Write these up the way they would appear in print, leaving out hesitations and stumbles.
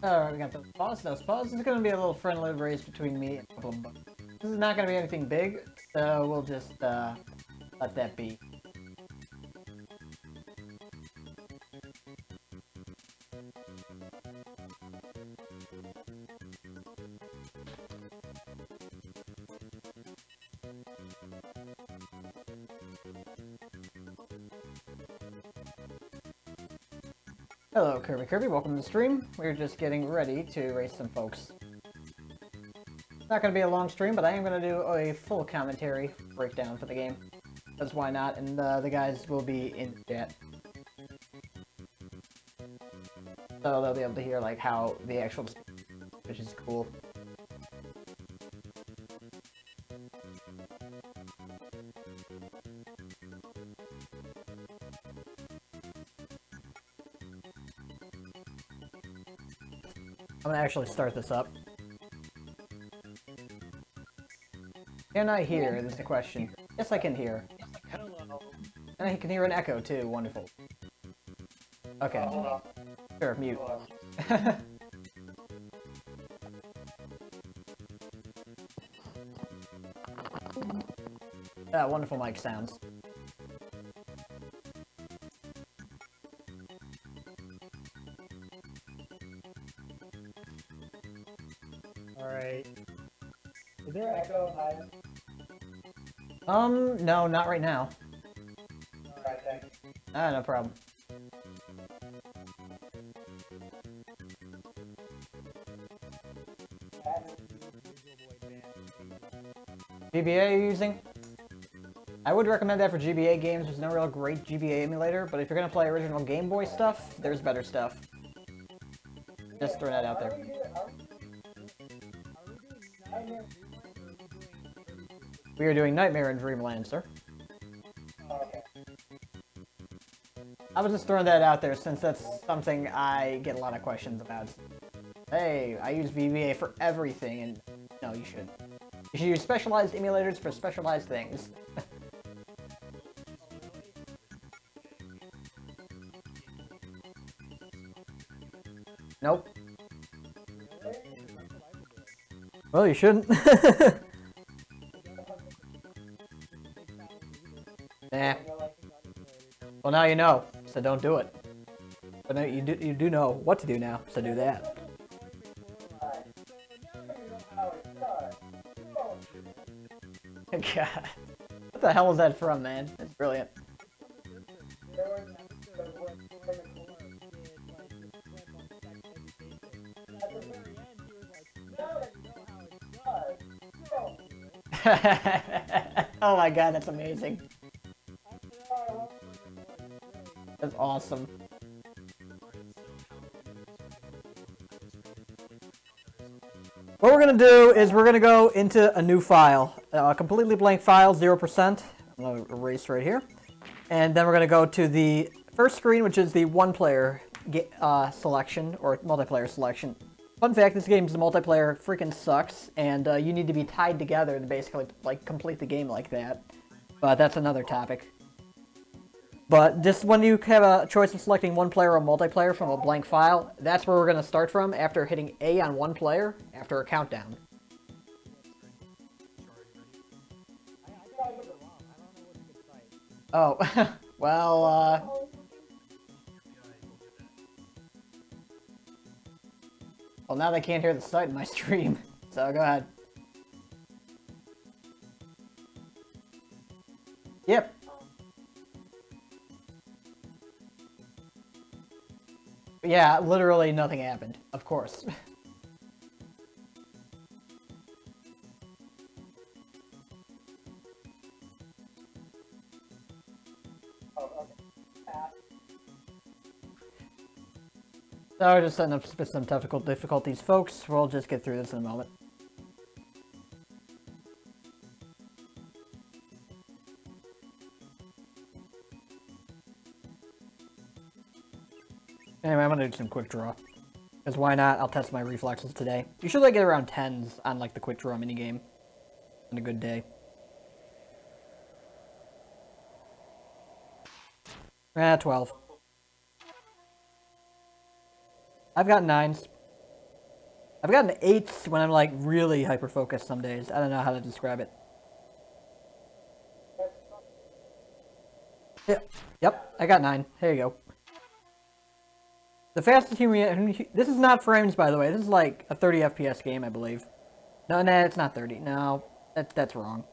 Alright, we got those paws. Those paws is gonna be a little friendly race between me and a couple of bugs. This is not gonna be anything big, so we'll just let that be. Hello, Kirby, welcome to the stream. We're just getting ready to race some folks. It's not going to be a long stream, but I am going to do a full commentary breakdown for the game. Because why not? And the guys will be in chat. So they'll be able to hear like how the actual, which is cool. I'm gonna actually start this up. Can I hear? This is the question. Yes, I can hear. And I can hear an echo too. Wonderful. Okay. Sure, mute. Wonderful mic sounds. Alright. Is there echo higher? No, not right now. Alright, thanks. No problem. GBA are you using? I would recommend that for GBA games. There's no real great GBA emulator, but if you're gonna play original Game Boy stuff, there's better stuff. Just throw that out there. We are doing Nightmare in Dreamland, sir. Okay. I was just throwing that out there since that's something I get a lot of questions about. Hey, I use VBA for everything, and no, you shouldn't. You should use specialized emulators for specialized things. Nope. Well, you shouldn't. Nah. Well, now you know, so don't do it. But now you do know what to do now, so do that. God. What the hell is that from, man? That's brilliant. Oh my god, that's amazing. That's awesome. What we're gonna do is we're gonna go into a new file, a completely blank file, 0%. I'm gonna erase right here, and then we're gonna go to the first screen, which is the one-player selection or multiplayer selection. Fun fact: this game's multiplayer freaking sucks, and you need to be tied together to basically like complete the game like that. But that's another topic. But just when you have a choice of selecting one player or multiplayer from a blank file, that's where we're going to start from after hitting A on one player after a countdown. Oh, well, well, now they can't hear the site in my stream, so go ahead. Yep. Yeah, literally nothing happened, of course. So we're just setting up some technical difficulties, folks. We'll just get through this in a moment. Anyway, I'm gonna do some quick draw. Because why not? I'll test my reflexes today. Usually I get around 10s on like the quick draw minigame. On a good day. 12. I've got 9s. I've gotten 8s when I'm like really hyper-focused some days. I don't know how to describe it. Yep, I got 9. There you go. The fastest human... This is not frames, by the way. This is like a 30 FPS game, I believe. No, it's not 30. No, that's wrong.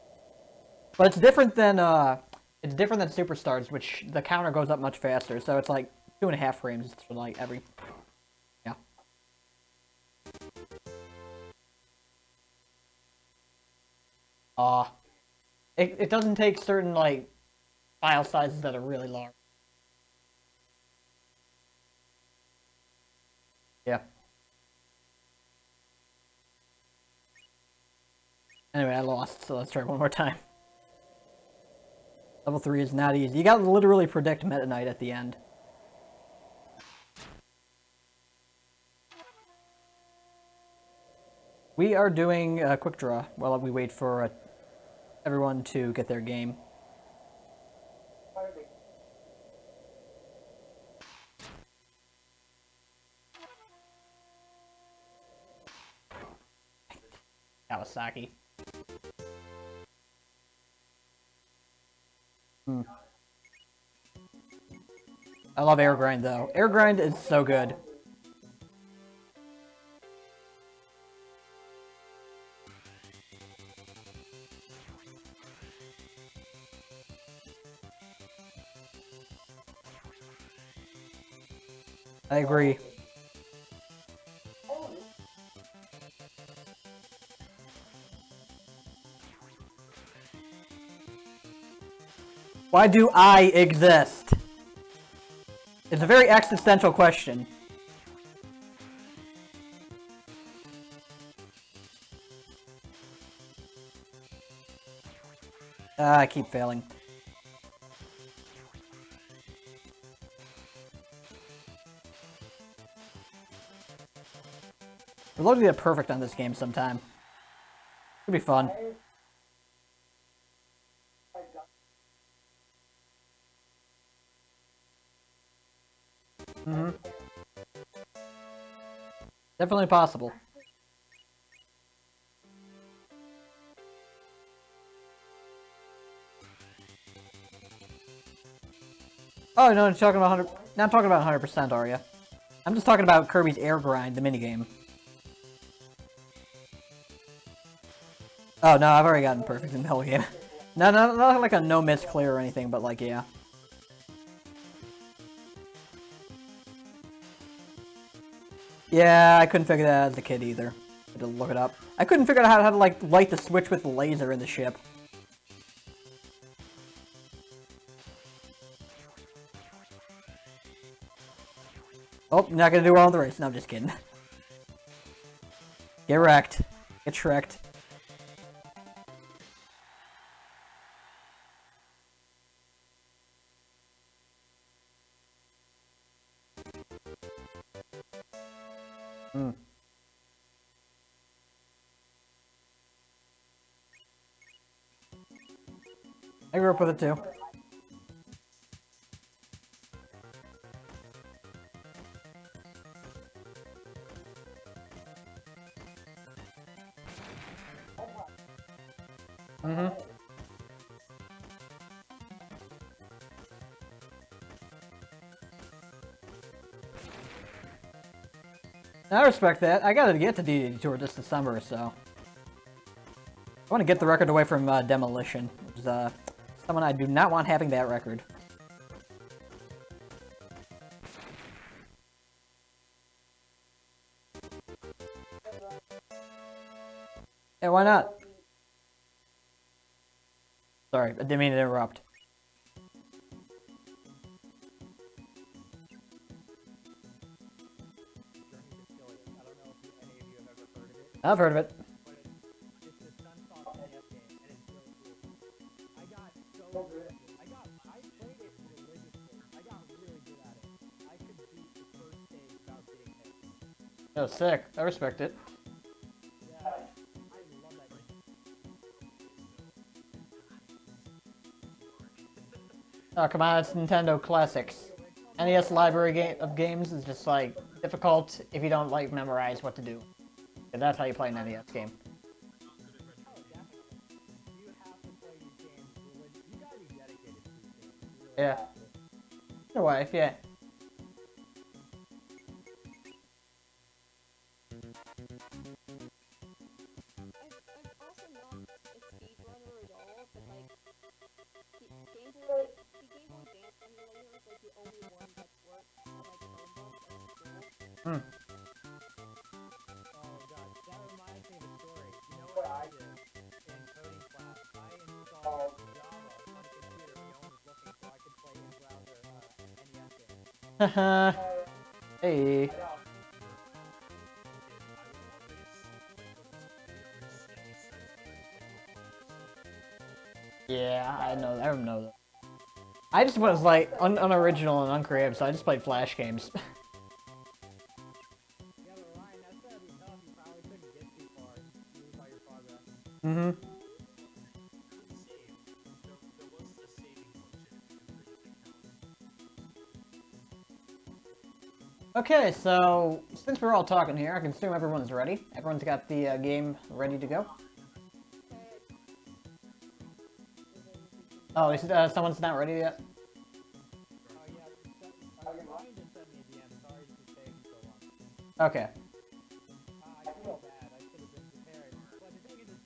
But it's different than Superstars, which the counter goes up much faster. So it's like 2.5 frames for like every... Yeah. It doesn't take certain like file sizes that are really large. Yeah. Anyway, I lost, so let's try one more time. Level 3 is not easy. You gotta literally predict Meta Knight at the end. We are doing a quick draw while we wait for everyone to get their game. Kawasaki. I love Air Grind though. Air Grind is so good. I agree. Why do I exist? It's a very existential question. I keep failing. We'd love to get perfect on this game sometime. It'd be fun. Definitely possible. Oh, no, you're talking about 100... Not talking about 100%, are you? I'm just talking about Kirby's Air Grind, the minigame. Oh, no, I've already gotten perfect in the whole game. No, not like a no-miss clear or anything, but like, yeah. Yeah, I couldn't figure that out as a kid either. I had to look it up. I couldn't figure out how to like light the switch with the laser in the ship. Oh, not gonna do well in the race. No, I'm just kidding. Get wrecked. Get shreked. I grew up with it too. I respect that. I gotta get to DD Tour this December, so... I want to get the record away from Demolition, which is someone I do not want having that record. Yeah, why not? Sorry, I didn't mean to interrupt. I've heard of it. I played it religiously. I got really good at it. I could beat the first Oh, sick. I respect it. Yeah. Oh, come on, it's Nintendo Classics. NES library of games is just, like, difficult if you don't, like, memorize what to do. And that's how you play an NES game. Yeah. Your wife, yeah. Hmm. Oh god, that reminds me of a story. You know what I did in coding class? I installed Java on a computer when no one was looking so I could play in-browser NES games. Haha. Hey. Yeah, I know. I know that. I just was like unoriginal and uncreative, so I just played Flash games. Yeah, but Ryan, that's gotta be tough. You probably couldn't get too far. You lose all your progress. Mm-hmm. Okay, so since we're all talking here, I can assume everyone's ready. Everyone's got the game ready to go. Oh, someone's not ready yet? Oh yeah, Ryan just sent me a DM. Sorry this is taking so long. Okay. I feel bad. I should have been prepared. But the thing is, it's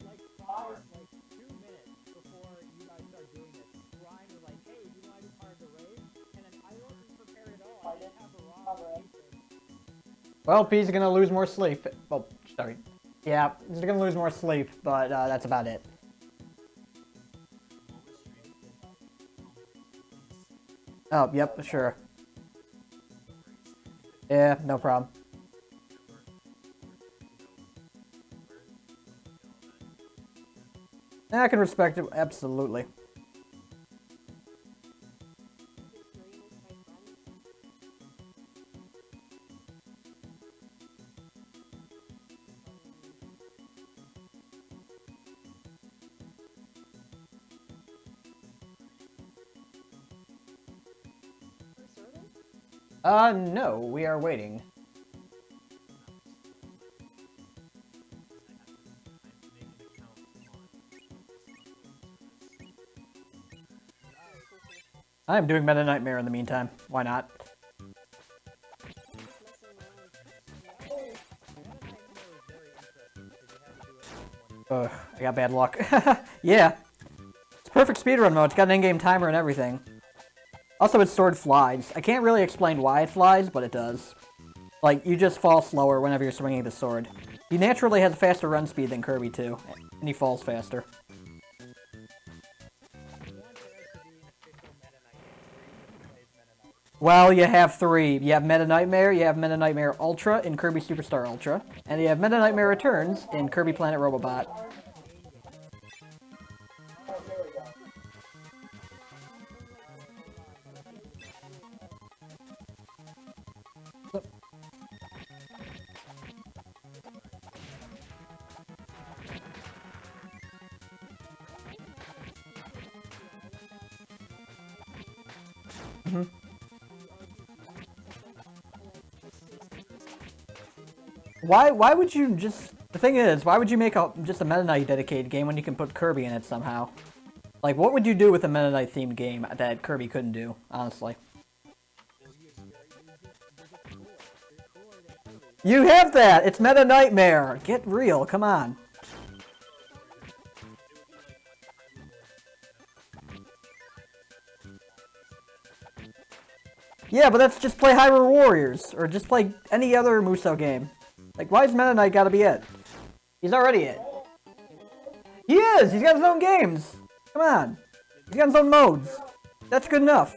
like 2 minutes before you guys start doing this. Ryan was like, hey, do you want to be part of the raid? And then I wasn't prepared at all. I didn't have the raw anything. Well, P's gonna lose more sleep. Oh, sorry. Yeah, he's gonna lose more sleep, but that's about it. Oh, yep, sure. Yeah, no problem. Yeah, I can respect it, absolutely. No, we are waiting. I'm doing Meta Nightmare in the meantime. Why not? Ugh, I got bad luck. Yeah. It's perfect speedrun mode. It's got an in-game timer and everything. Also, its sword flies. I can't really explain why it flies, but it does. Like, you just fall slower whenever you're swinging the sword. He naturally has a faster run speed than Kirby, too. And he falls faster. Well, you have three. You have Meta Nightmare, you have Meta Nightmare Ultra in Kirby Superstar Ultra, and you have Meta Nightmare Returns in Kirby Planet Robobot. Mm-hmm. Why would you just... The thing is, why would you make just a Meta Knight dedicated game when you can put Kirby in it somehow? Like, what would you do with a Meta Knight themed game that Kirby couldn't do, honestly? You have that! It's Meta Nightmare! Get real, come on. Yeah, but that's just play Hyrule Warriors, or just play any other Musou game. Like, why's Meta Knight gotta be it? He's already it. He is! He's got his own games! Come on. He's got his own modes. That's good enough.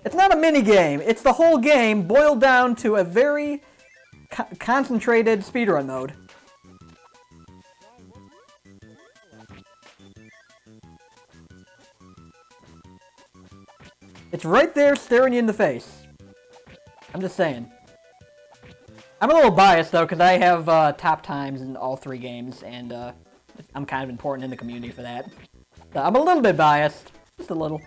It's not a mini-game. It's the whole game boiled down to a very concentrated speedrun mode. It's right there staring you in the face. I'm just saying. I'm a little biased though, because I have top times in all 3 games, and I'm kind of important in the community for that. So I'm a little bit biased, just a little.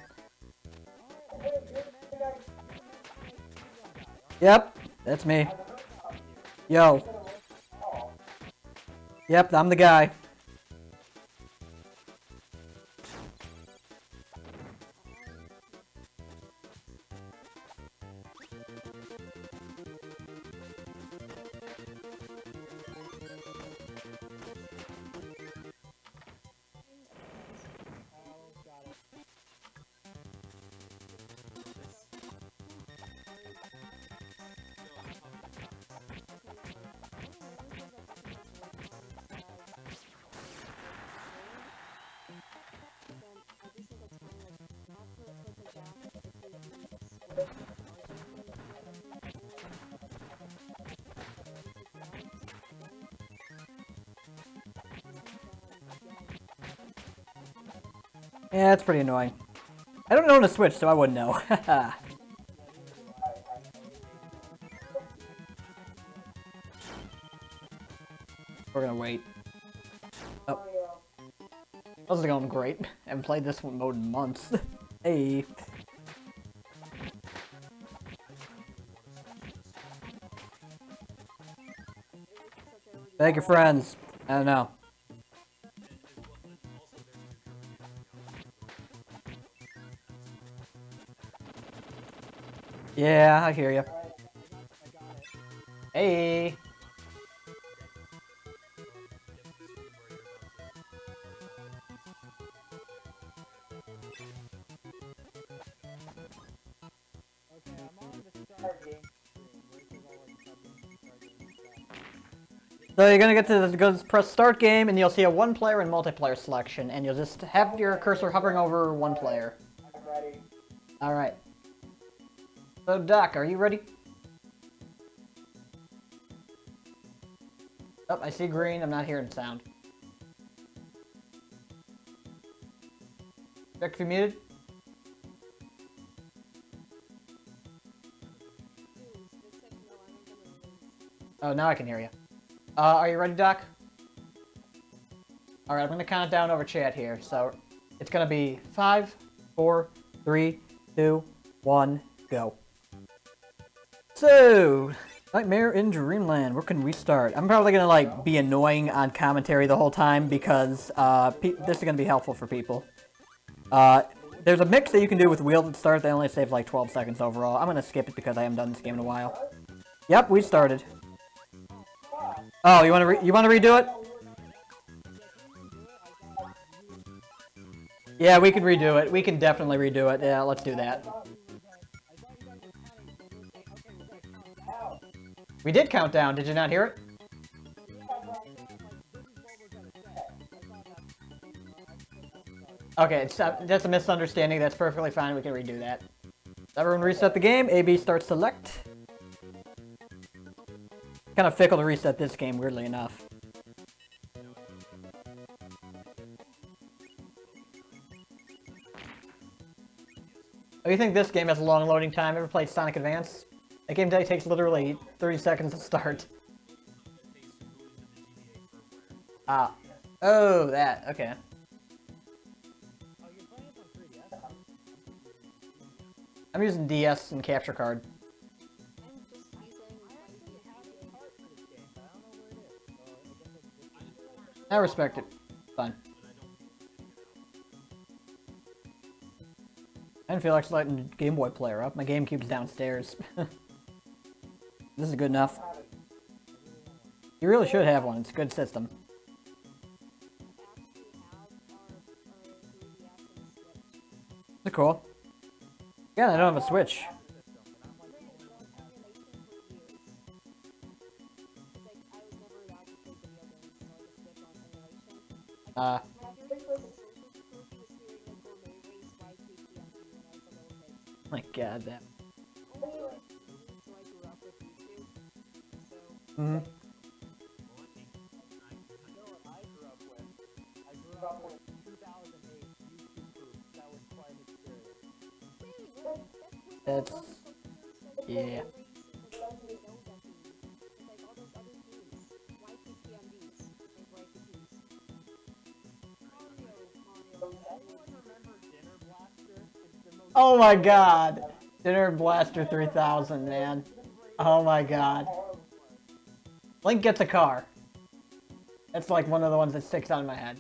Yep, that's me. Yo. Yep, I'm the guy. Yeah, it's pretty annoying. I don't own a Switch, so I wouldn't know. We're gonna wait. Oh. This is going great. I haven't played this one mode in months. Hey. Thank your friends. I don't know. Yeah, I hear you. Hey. So you're gonna get to this, go press start game, and you'll see a 1-player and multiplayer selection, and you'll just have your cursor hovering over 1 player. Alright. So Doc, are you ready? Oh, I see green, I'm not hearing sound. Check if you're muted. Oh, now I can hear you. Are you ready, Doc? Alright, I'm gonna count it down over chat here. So, it's gonna be 5, 4, 3, 2, 1, go. So, Nightmare in Dreamland, where can we start? I'm probably gonna, like, be annoying on commentary the whole time because, this is gonna be helpful for people. There's a mix that you can do with wheels at start. They only save, like, 12 seconds overall. I'm gonna skip it because I haven't done this game in a while. Yep, we started. Oh, you wanna redo it? Yeah, we can redo it. We can definitely redo it. Yeah, let's do that. We did count down. Did you not hear it? Okay, that's a misunderstanding. That's perfectly fine. We can redo that. Everyone reset the game. AB start select. Kind of fickle to reset this game, weirdly enough. Oh, you think this game has a long loading time? Ever played Sonic Advance? That game takes literally 30 seconds to start. Ah. Oh, that. Okay. I'm using DS and capture card. I respect it. Fine. I didn't feel like selecting Game Boy player up. My GameCube's downstairs. This is good enough. You really should have one. It's a good system. They're cool. Yeah, I don't have a Switch. My god, that. Mm-hmm. That's... yeah. Oh my god. Dinner Blaster 3000, man. Oh my god. Link gets a car. That's like one of the ones that sticks out in my head.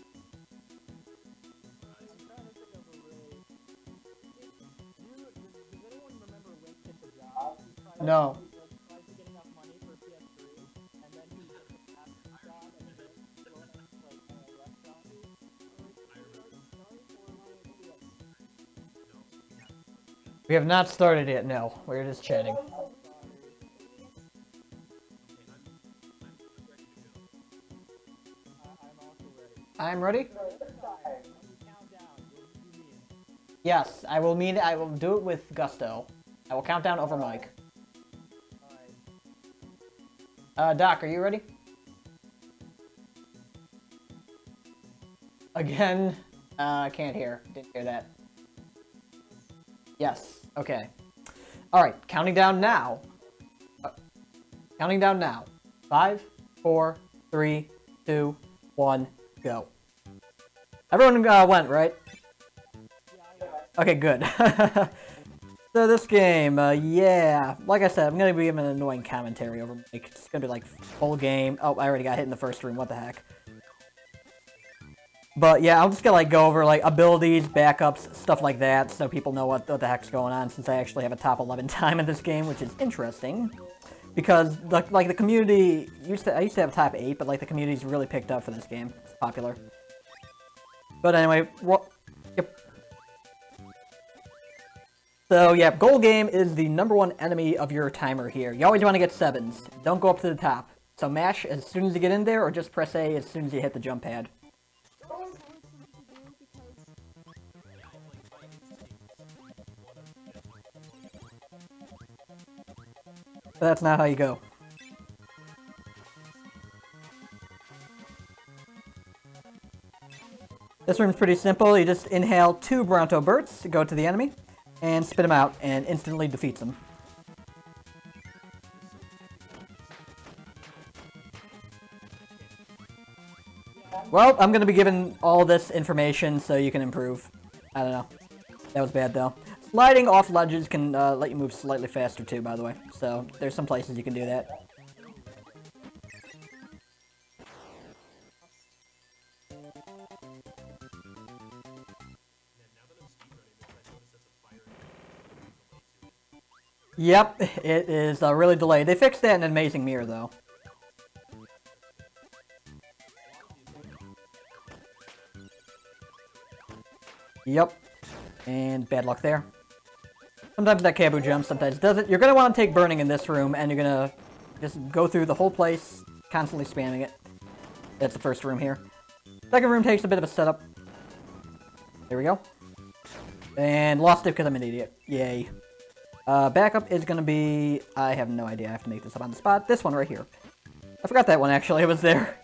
No. We have not started yet, no. We're just chatting. I'm ready? Yes, I will do it with gusto. I will count down over mic. Doc, are you ready? Again, I can't hear. Didn't hear that. Yes, okay. Alright, counting down now. Counting down now. 5, 4, 3, 2, 1, go. Everyone went, right? Okay, good. So this game, yeah, like I said, I'm gonna be giving an annoying commentary over mic. It's gonna be like full game. Oh, I already got hit in the first room, what the heck. But yeah, I'm just gonna like go over like abilities, backups, stuff like that, so people know what the heck's going on, since I actually have a top 11 time in this game, which is interesting. Because like the community I used to have a top 8, but like the community's really picked up for this game. It's popular. But anyway, yep. So yeah, goal game is the #1 enemy of your timer here. You always want to get 7s. Don't go up to the top. So mash as soon as you get in there, or just press A as soon as you hit the jump pad. But that's not how you go. This room's pretty simple. You just inhale 2 Bronto Bursts, go to the enemy, and spit them out, and instantly defeats them. Well, I'm going to be giving all this information so you can improve. I don't know. That was bad, though. Sliding off ledges can let you move slightly faster, too, by the way. So, there's some places you can do that. Yep, it is really delayed. They fixed that in Amazing Mirror, though. Yep. And bad luck there. Sometimes that Kabu jumps, sometimes it doesn't. You're going to want to take Burning in this room, and you're going to just go through the whole place, constantly spamming it. That's the first room here. Second room takes a bit of a setup. There we go. And lost it because I'm an idiot. Yay. Backup is going to be... I have no idea. I have to make this up on the spot. This one right here. I forgot that one, actually. It was there.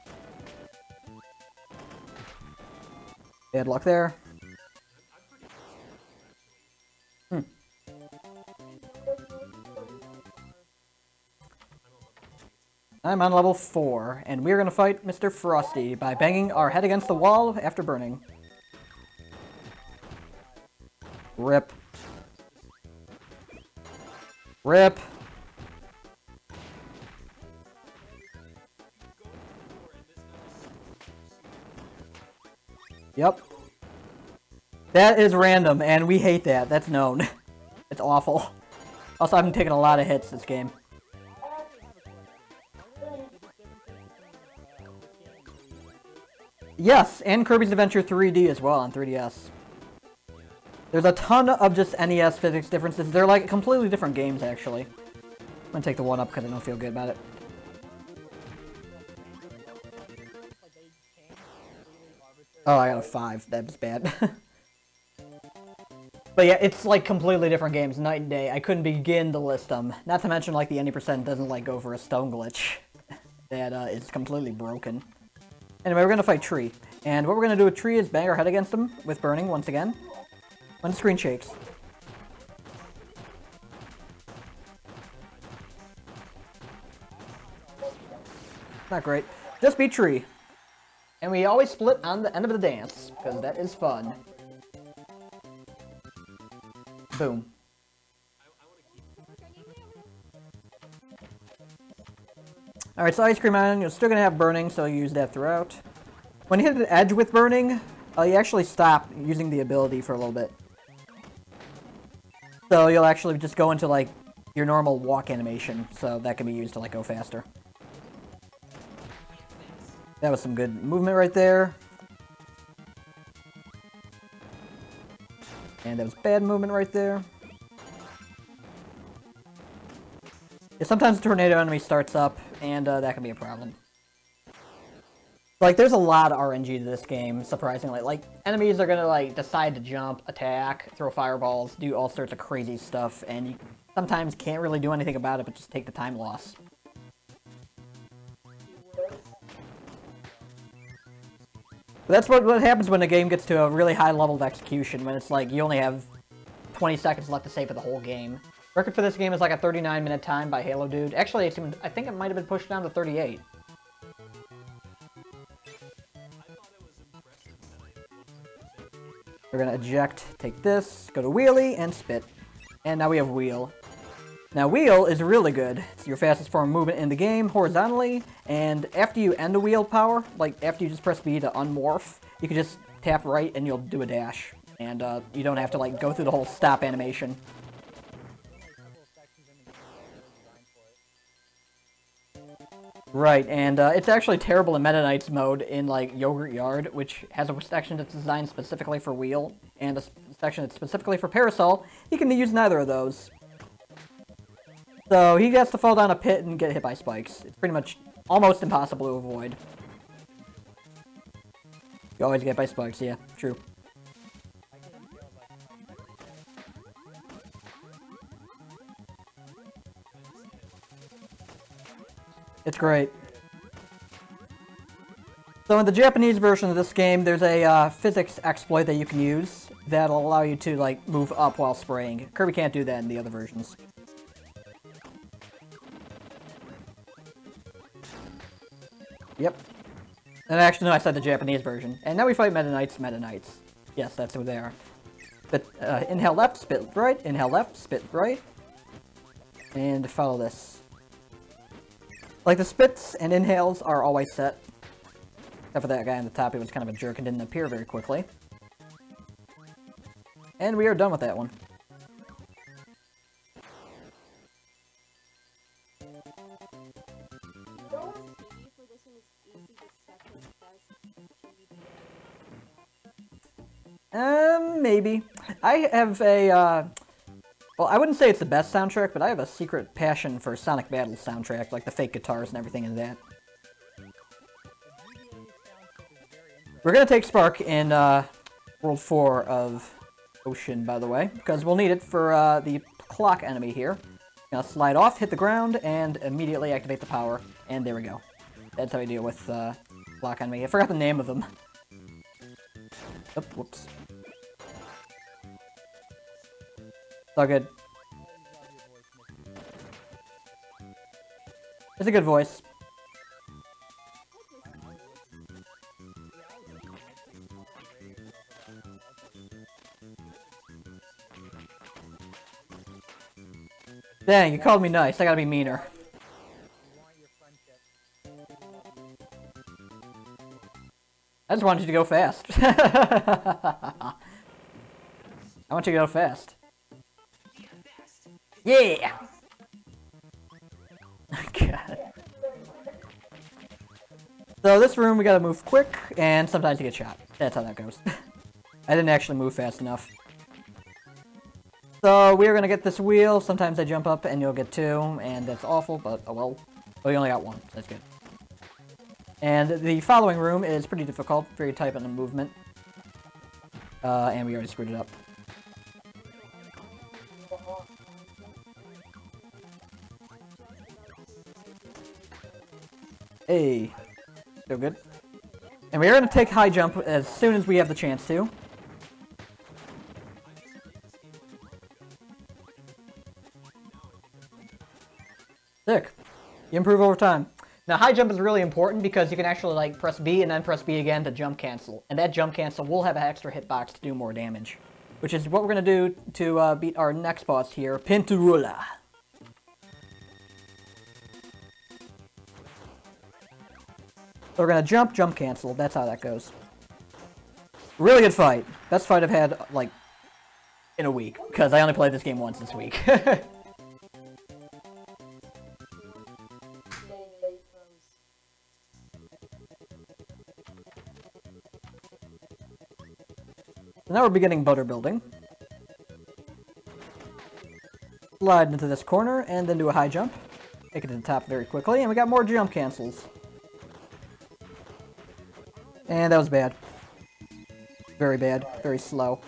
Bad luck there. I'm on level 4, and we're going to fight Mr. Frosty by banging our head against the wall after burning. Rip. Rip. Yep. That is random, and we hate that. That's known. It's awful. Also, I've been taking a lot of hits this game. Yes, and Kirby's Adventure 3D as well on 3DS. There's a ton of just NES physics differences. They're like completely different games, actually. I'm gonna take the 1 up because I don't feel good about it. Oh, I got a 5. That was bad. But yeah, it's like completely different games, night and day. I couldn't begin to list them. Not to mention, like, the 90% doesn't, like, go for a stone glitch. That is completely broken. Anyway, we're gonna fight Tree. And what we're gonna do with Tree is bang our head against him with Burning once again. When the screen shakes. Not great. Just beat Tree. And we always split on the end of the dance, because that is fun. Boom. Alright, so Ice Cream Island, you're still going to have burning, so you use that throughout. When you hit an edge with burning, you actually stop using the ability for a little bit. So you'll actually just go into, like, your normal walk animation, so that can be used to, like, go faster. That was some good movement right there. And that was bad movement right there. Yeah, sometimes the tornado enemy starts up, and that can be a problem. Like, there's a lot of RNG to this game, surprisingly. Like, enemies are gonna, like, decide to jump, attack, throw fireballs, do all sorts of crazy stuff, and you sometimes can't really do anything about it, but just take the time loss. But that's what happens when a game gets to a really high level of execution, when it's like, you only have 20 seconds left to save for the whole game. Record for this game is like a 39-minute time by Halo Dude. Actually, I think it might have been pushed down to 38. We're gonna eject, take this, go to wheelie, and spit. And now we have wheel. Now wheel is really good. It's your fastest form of movement in the game, horizontally, and after you end a wheel power, like after you just press B to unmorph, you can just tap right and you'll do a dash. And you don't have to like go through the whole stop animation. Right, and it's actually terrible in Meta Knight's mode in, like, Yogurt Yard, which has a section that's designed specifically for Wheel, and a section that's specifically for Parasol. He can use neither of those. So he has to fall down a pit and get hit by spikes. It's pretty much almost impossible to avoid. You always get hit by spikes, yeah, true. It's great. So in the Japanese version of this game, there's a physics exploit that you can use that'll allow you to, like, move up while spraying. Kirby can't do that in the other versions. Yep. And actually, no, I said the Japanese version. And now we fight Meta Knights, Meta Knights. Yes, that's who they are. But, inhale left, spit right, inhale left, spit right. And follow this. Like, the spits and inhales are always set. Except for that guy on the top, he was kind of a jerk and didn't appear very quickly. And we are done with that one. Maybe. I have a, well, I wouldn't say it's the best soundtrack, but I have a secret passion for Sonic Battles soundtrack, like the fake guitars and everything in that. We're gonna take Spark in World 4 of Ocean, by the way, because we'll need it for the clock enemy here. Now slide off, hit the ground, and immediately activate the power, and there we go. That's how we deal with clock enemy. I forgot the name of them. Oh, whoops. It's all good. It's a good voice. Dang, you called me nice. I gotta be meaner. I just wanted you to go fast. I want you to go fast. Yeah! God. So this room we gotta move quick, and sometimes you get shot. That's how that goes. I didn't actually move fast enough. So we're gonna get this wheel. Sometimes I jump up and you'll get two, and that's awful, but oh well. Well, you only got one, so that's good. And the following room is pretty difficult, very tight on the movement. And we already screwed it up. Hey, still good. And we are going to take high jump as soon as we have the chance to. Sick. You improve over time. Now high jump is really important because you can actually like press B and then press B again to jump cancel. And that jump cancel will have an extra hitbox to do more damage. which is what we're going to do to beat our next boss here, Pinturula. So we're going to jump, jump, cancel. That's how that goes. Really good fight. Best fight I've had, like, in a week, because I only played this game once this week. So now we're beginning butter building. Slide into this corner, and then do a high jump. Make it to the top very quickly, and we got more jump cancels. And that was bad. Very bad. Very slow.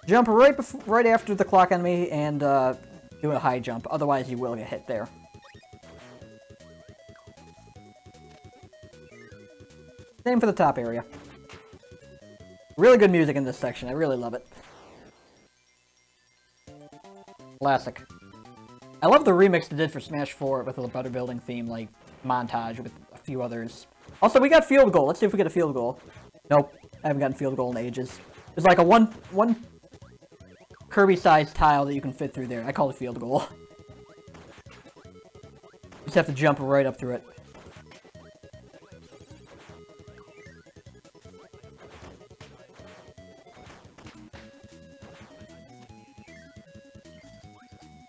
Jump right after the clock enemy, and do a high jump. Otherwise, you will get hit there. Same for the top area. Really good music in this section. I really love it. Classic. I love the remix they did for Smash 4 with the butter building theme, like, montage with a few others. Also, we got field goal. Let's see if we get a field goal. Nope. I haven't gotten field goal in ages. There's like a one Kirby-sized tile that you can fit through there. I call it field goal. You just have to jump right up through it.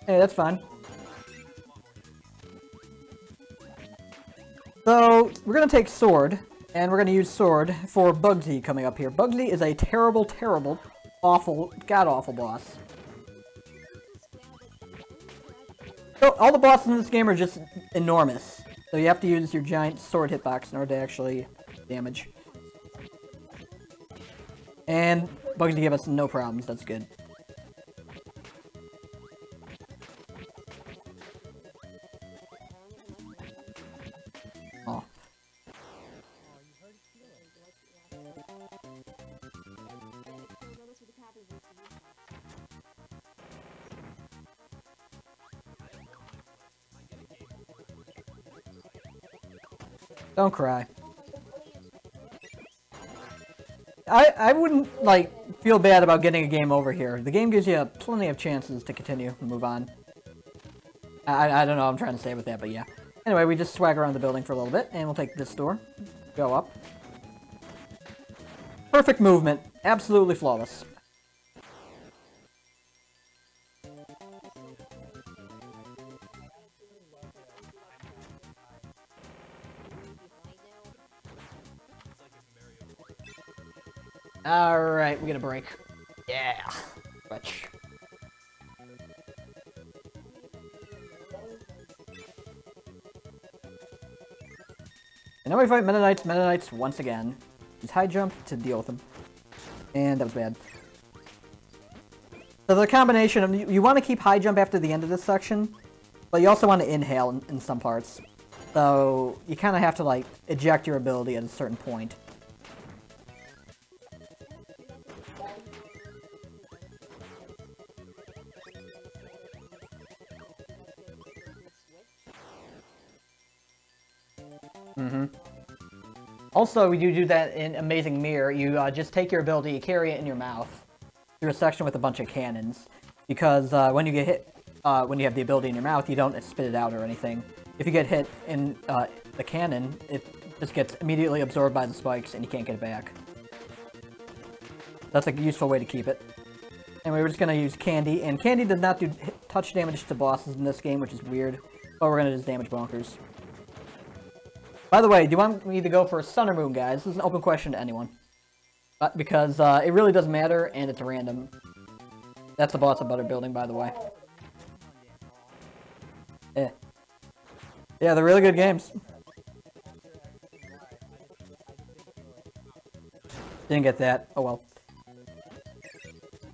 Hey, that's fine. So, we're gonna take Sword, and we're gonna use Sword for Bugsy coming up here. Bugsy is a terrible, terrible, awful, god-awful boss. So, all the bosses in this game are just enormous. So you have to use your giant sword hitbox in order to actually damage. And Bugsy gave us no problems, that's good. Oh. Don't cry. I wouldn't, like, feel bad about getting a game over here. The game gives you plenty of chances to continue and move on. I don't know what I'm trying to say with that, but yeah. Anyway, we just swag around the building for a little bit, and we'll take this door. Go up. Perfect movement. Absolutely flawless. Alright, we get a break. Yeah. Fetch. And now we fight Meta-Knights once again. Use high jump to deal with them. And that was bad. So the combination of, you want to keep high jump after the end of this section, but you also want to inhale in some parts. So you kind of have to, like, eject your ability at a certain point. Also, you do that in Amazing Mirror. You just take your ability, you carry it in your mouth through a section with a bunch of cannons. Because when you get hit, when you have the ability in your mouth, you don't spit it out or anything. If you get hit in the cannon, it just gets immediately absorbed by the spikes and you can't get it back. That's a useful way to keep it. Anyway, we're just going to use Candy, and Candy does not do touch damage to bosses in this game, which is weird. But we're going to just damage Bonkers. By the way, do you want me to go for Sun or Moon, guys? This is an open question to anyone. Because it really doesn't matter, and it's random. That's the boss of Butter Building, by the way. Yeah. Yeah, they're really good games. Didn't get that. Oh well.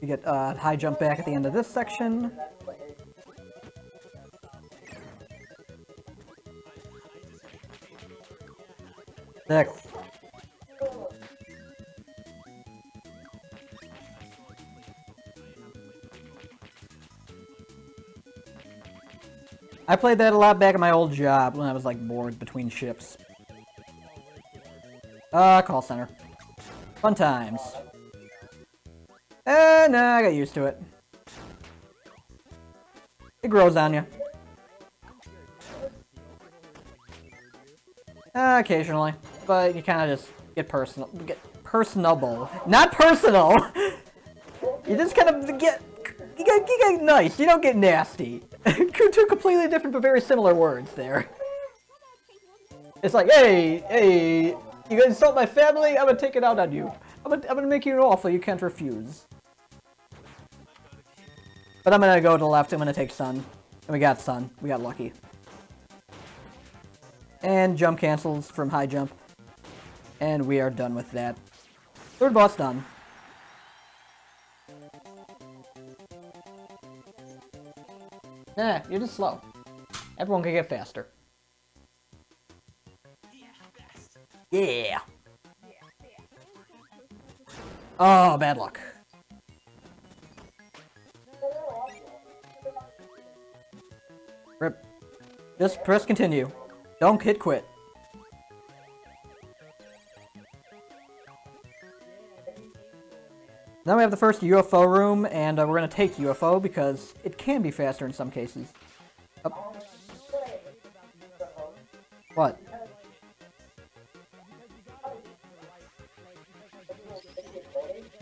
You get high jump back at the end of this section. Sick. I played that a lot back at my old job when I was like bored between shifts. Call center. Fun times. Nah, I got used to it. It grows on you. Occasionally. But you kind of just get personable. Not personal! You just kind of get nice. You don't get nasty. Two completely different but very similar words there. It's like, hey, you gonna insult my family? I'm gonna take it out on you. I'm gonna make you an offer you can't refuse. But I'm gonna go to the left. I'm gonna take Sun. And we got Sun. We got lucky. And jump cancels from high jump. And we are done with that. Third boss done. Nah, you're just slow. Everyone can get faster. Yeah. Oh, bad luck. Rip. Just press continue. Don't hit quit. Now we have the first UFO room, and we're going to take UFO because it can be faster in some cases. Oh. What?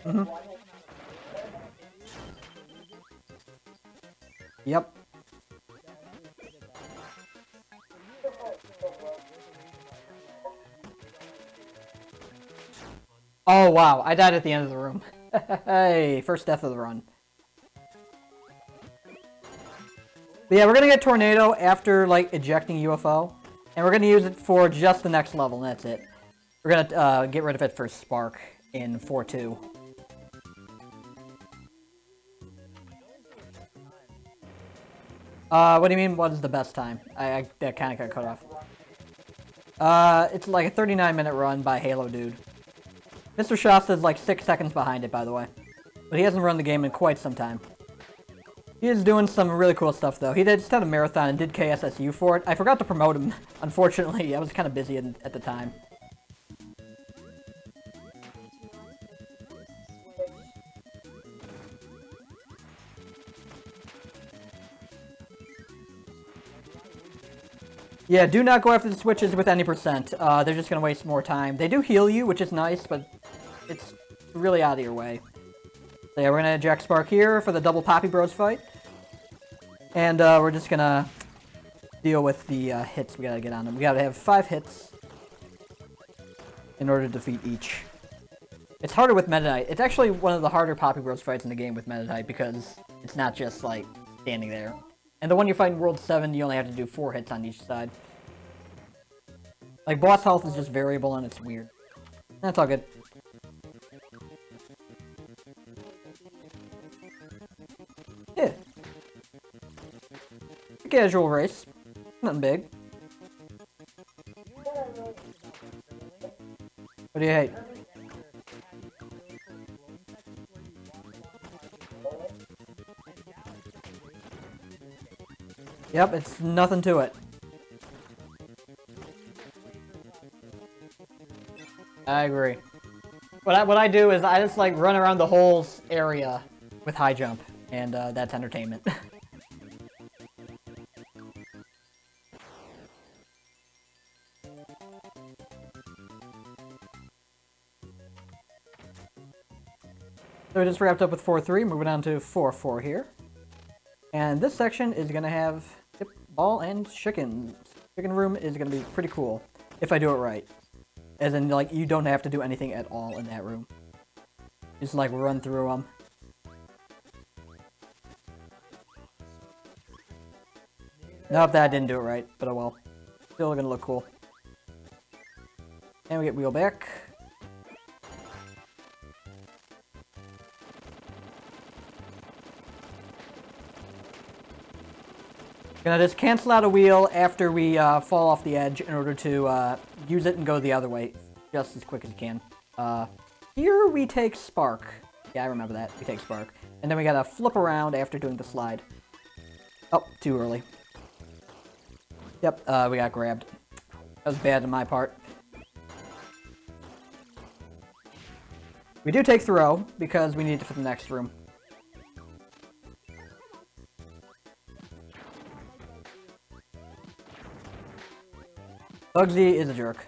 Mm-hmm. Yep. Oh wow, I died at the end of the room. Hey, first death of the run. But yeah, we're gonna get Tornado after, like, ejecting UFO. And we're gonna use it for just the next level, and that's it. We're gonna get rid of it for Spark in 4-2. What do you mean, what is the best time? That kinda got cut off. It's like a 39-minute run by Halo Dude. Mr. Shasta's like 6 seconds behind it, by the way. But he hasn't run the game in quite some time. He is doing some really cool stuff, though. He just had a marathon and did KSSU for it. I forgot to promote him, unfortunately. I was kind of busy at the time. Yeah, do not go after the switches with any percent. They're just going to waste more time. They do heal you, which is nice, but it's really out of your way. So yeah, we're going to eject Spark here for the double Poppy Bros fight. And we're just going to deal with the hits we got to get on them. We got to have 5 hits in order to defeat each. It's harder with Meta Knight. It's actually one of the harder Poppy Bros fights in the game with Meta Knight because it's not just, like, standing there. And the one you fight in World 7, you only have to do 4 hits on each side. Like, boss health is just variable and it's weird. That's all good. Yeah. Casual race. Nothing big. What do you hate? Yep, it's nothing to it. I agree. What I do is I just like run around the whole area with high jump, and that's entertainment. So we just wrapped up with 4-3, moving on to 4-4 here. And this section is going to have ball and chicken. Chicken room is going to be pretty cool, if I do it right. As in, like, you don't have to do anything at all in that room. Just, like, run through them. Nope, that didn't do it right, but oh well. Still going to look cool. And we get wheel back. Gonna just cancel out a wheel after we fall off the edge in order to use it and go the other way just as quick as you can. Here we take Spark. Yeah, I remember that. We take Spark. And then we gotta flip around after doing the slide. Oh, too early. Yep, we got grabbed. That was bad on my part. We do take throw, because we need it for the next room. Bugsy is a jerk.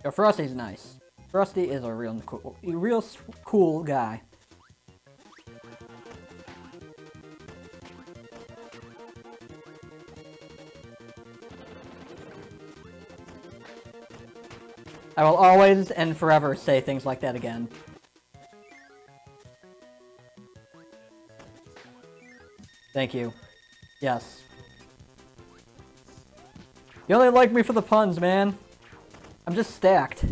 Yo, Frosty's nice. Frosty is a real cool guy. I will always and forever say things like that again. Thank you. Yes. You only like me for the puns, man. I'm just stacked.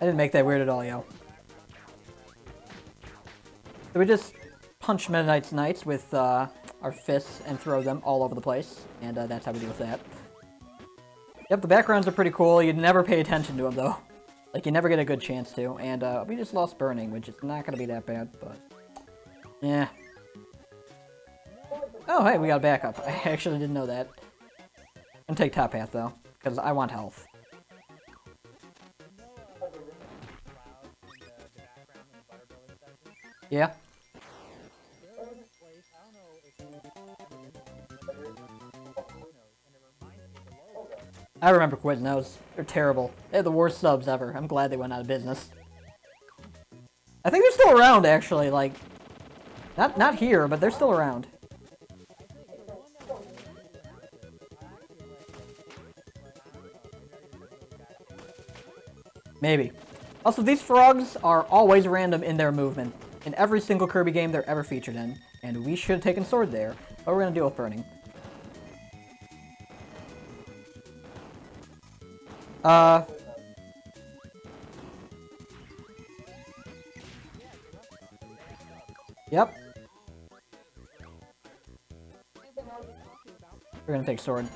I didn't make that weird at all, yo. So we just punch Meta Knight's knights with our fists and throw them all over the place, and that's how we deal with that. Yep, the backgrounds are pretty cool. You'd never pay attention to them, though. Like, you never get a good chance to. And we just lost Burning, which is not going to be that bad, but... yeah. Oh, hey, we got a backup. I actually didn't know that. I'm gonna take top path, though, because I want health. Yeah? I remember Quiznos. They're terrible. They had the worst subs ever. I'm glad they went out of business. I think they're still around, actually. Like, not here, but they're still around. Maybe. Also, these frogs are always random in their movement. In every single Kirby game they're ever featured in. And we should have taken Sword there, but we're gonna deal with Burning. Yep. We're gonna take Sword.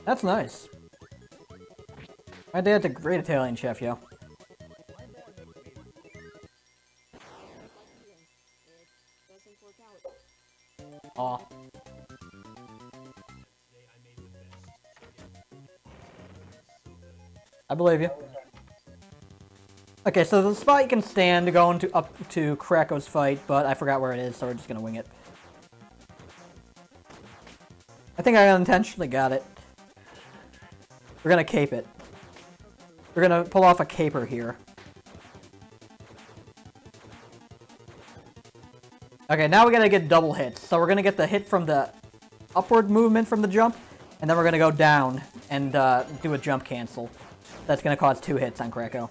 That's nice. My dad's a great Italian chef, yo. Aw. I believe you. Okay, so the spot you can stand to go into up to Krako's fight, but I forgot where it is, so we're just gonna wing it. I think I unintentionally got it. We're gonna cape it. We're gonna pull off a caper here. Okay, now we gotta get double hits. So we're gonna get the hit from the upward movement from the jump, and then we're gonna go down and do a jump cancel. That's gonna cause 2 hits on Krako.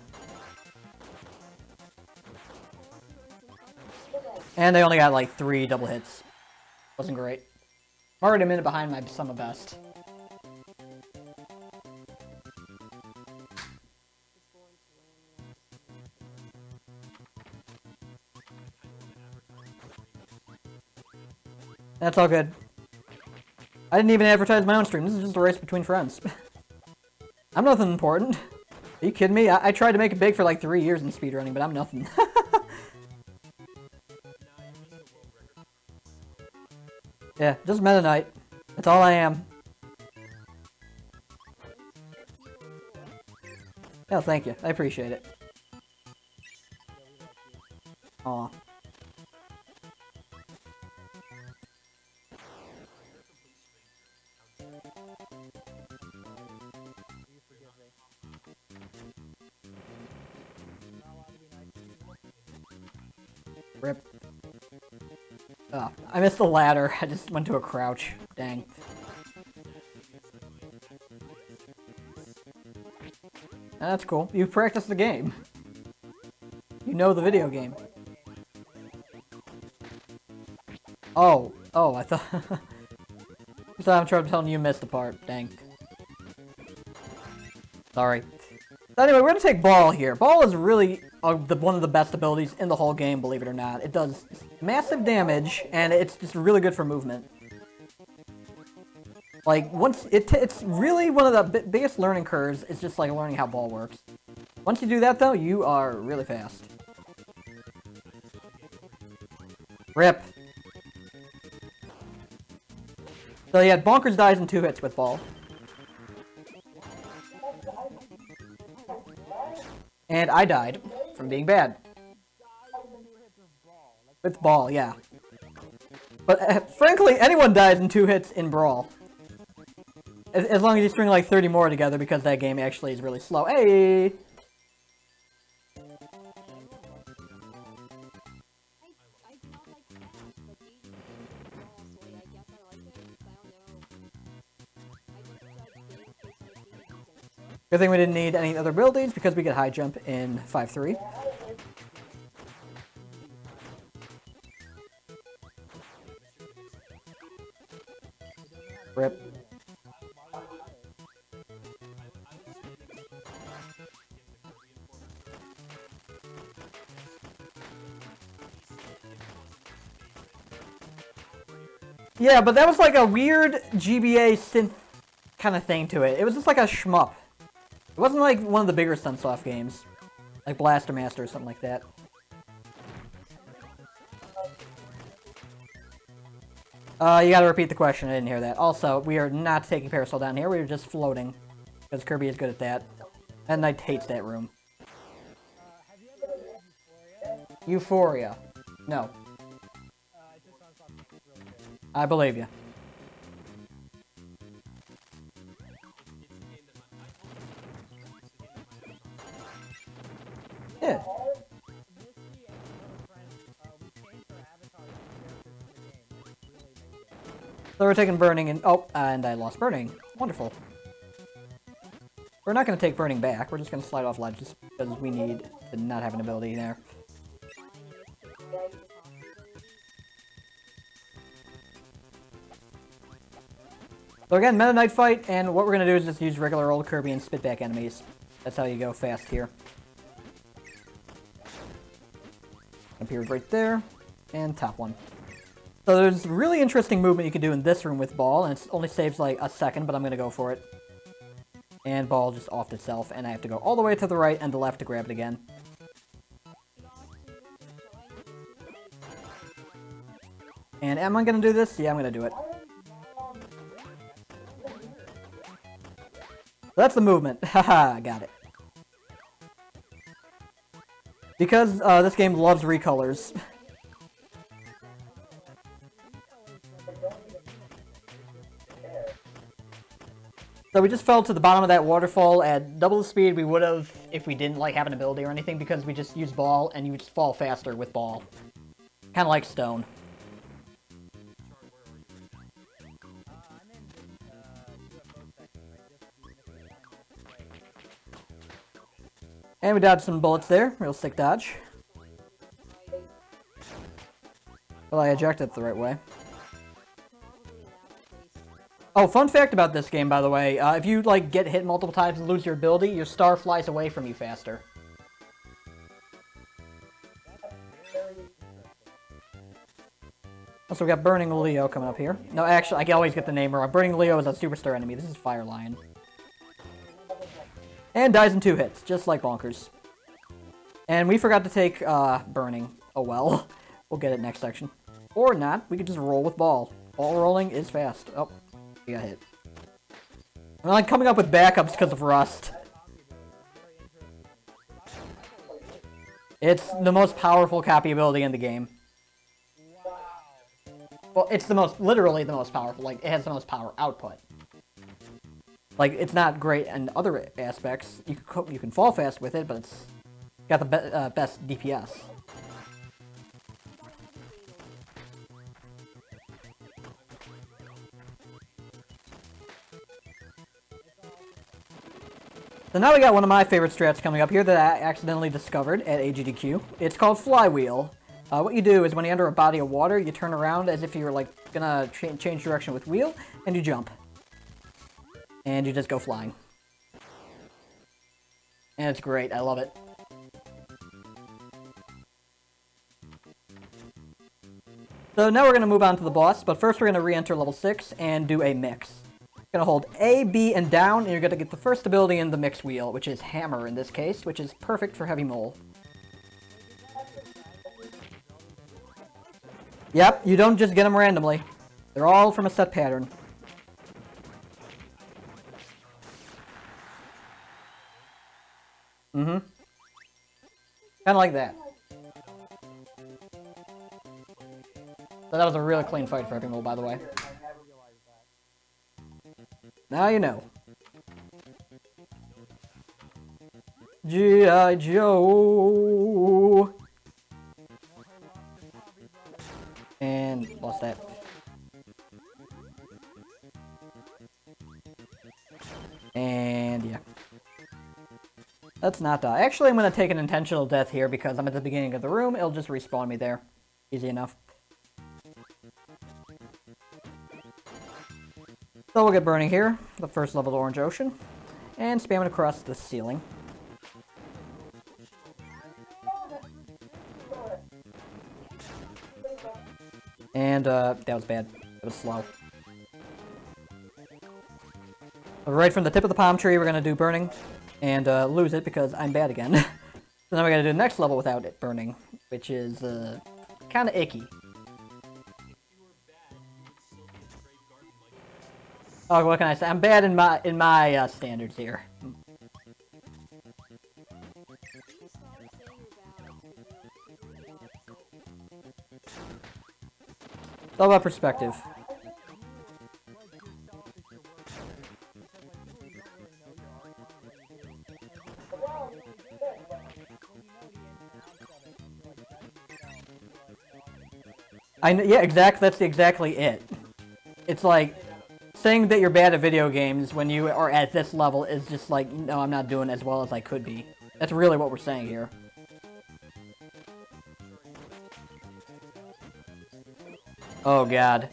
And they only got like 3 double hits. Wasn't great. I'm already a minute behind my sum of best. That's all good. I didn't even advertise my own stream. This is just a race between friends. I'm nothing important. Are you kidding me? I tried to make it big for like 3 years in speedrunning, but I'm nothing. Yeah, just Meta Knight. That's all I am. Oh, thank you. I appreciate it. Aw. Rip. Oh, I missed the ladder. I just went to a crouch. Dang. That's cool. You practiced the game. You know the video game. Oh. Oh, I thought... So I'm telling you, you missed the part. Dang. Sorry. So anyway, we're gonna take Ball here. Ball is really one of the best abilities in the whole game, believe it or not. It does massive damage, and it's just really good for movement. Like, it's really one of the biggest learning curves is just, like, learning how ball works. Once you do that, though, you are really fast. Rip. So, yeah, Bonkers dies in 2 hits with ball. And I died from being bad. With ball, yeah. But, frankly, anyone dies in 2 hits in Brawl. As long as you string like 30 more together, because that game actually is really slow. Hey! Good thing we didn't need any other abilities because we get high jump in 5-3. Rip. Yeah, but that was like a weird GBA synth kind of thing to it. It was just like a shmup. It wasn't like one of the bigger Sunsoft games. Like Blaster Master or something like that. You gotta repeat the question, I didn't hear that. Also, we are not taking Parasol down here, we are just floating. Because Kirby is good at that. And Knight hates that room. Have you ever played Euphoria? Euphoria. No. It's just on something really good. I believe you. Yeah. Misty and another friend, we changed our avatars and characters for the game. It's really amazing. So we're taking Burning and... Oh, and I lost Burning. Wonderful. We're not going to take Burning back. We're just going to slide off ledges because we need to not have an ability there. So again, Meta Knight fight, and what we're going to do is just use regular old Kirby and spit back enemies. That's how you go fast here. Appears right there, and top one. So there's really interesting movement you can do in this room with Ball, and it only saves like a second, but I'm going to go for it. And Ball just offed itself, and I have to go all the way to the right and the left to grab it again. And am I going to do this? Yeah, I'm going to do it. That's the movement. Haha, got it. Because this game loves recolors. So we just fell to the bottom of that waterfall at double the speed we would have if we didn't like have an ability or anything, because we just use Ball and you just fall faster with Ball. Kind of like Stone. I'm in the UFO section. And we dodged some bullets there. Real sick dodge. Well, I ejected it the right way. Oh, fun fact about this game, by the way. If you, like, get hit multiple times and lose your ability, your star flies away from you faster. Also, we got Burning Leo coming up here. No, actually, I can always get the name wrong. Burning Leo is a superstar enemy. This is Fire Lion. And dies in 2 hits, just like Bonkers. And we forgot to take Burning. Oh well. We'll get it next section. Or not. We could just roll with Ball. Ball rolling is fast. Oh, we got hit. I'm like coming up with backups because of Rust. It's the most powerful copy ability in the game. Well, it's the most, literally the most powerful. Like, it has the most power output. Like, it's not great in other aspects. You can fall fast with it, but it's got the best DPS. So now we got one of my favorite strats coming up here that I accidentally discovered at AGDQ. It's called Flywheel. What you do is when you enter a body of water, you turn around as if you're like gonna change direction with wheel, and you jump. And you just go flying. And it's great, I love it. So now we're gonna move on to the boss, but first we're gonna re-enter level 6 and do a mix. Gonna hold A, B, and down, and you're gonna get the first ability in the mix wheel, which is Hammer in this case, which is perfect for Heavy Mole. Yep, you don't just get them randomly. They're all from a set pattern. Mm-hmm. Kinda like that. So that was a really clean fight for Heavy Mole, by the way. Now you know. G.I. Joe! And lost that. And yeah. Let's not die. Actually, I'm going to take an intentional death here because I'm at the beginning of the room. It'll just respawn me there. Easy enough. So we'll get burning here, the first level of Orange Ocean, and spam it across the ceiling. And that was bad. It was slow. But right from the tip of the palm tree, we're going to do burning and lose it because I'm bad again. So then we're going to do the next level without it burning, which is kind of icky. Oh, what can I say? I'm bad in my standards here. It's all about perspective. Yeah, exactly. That's exactly it. It's like saying that you're bad at video games when you are at this level is just like, no, I'm not doing as well as I could be. That's really what we're saying here. Oh god.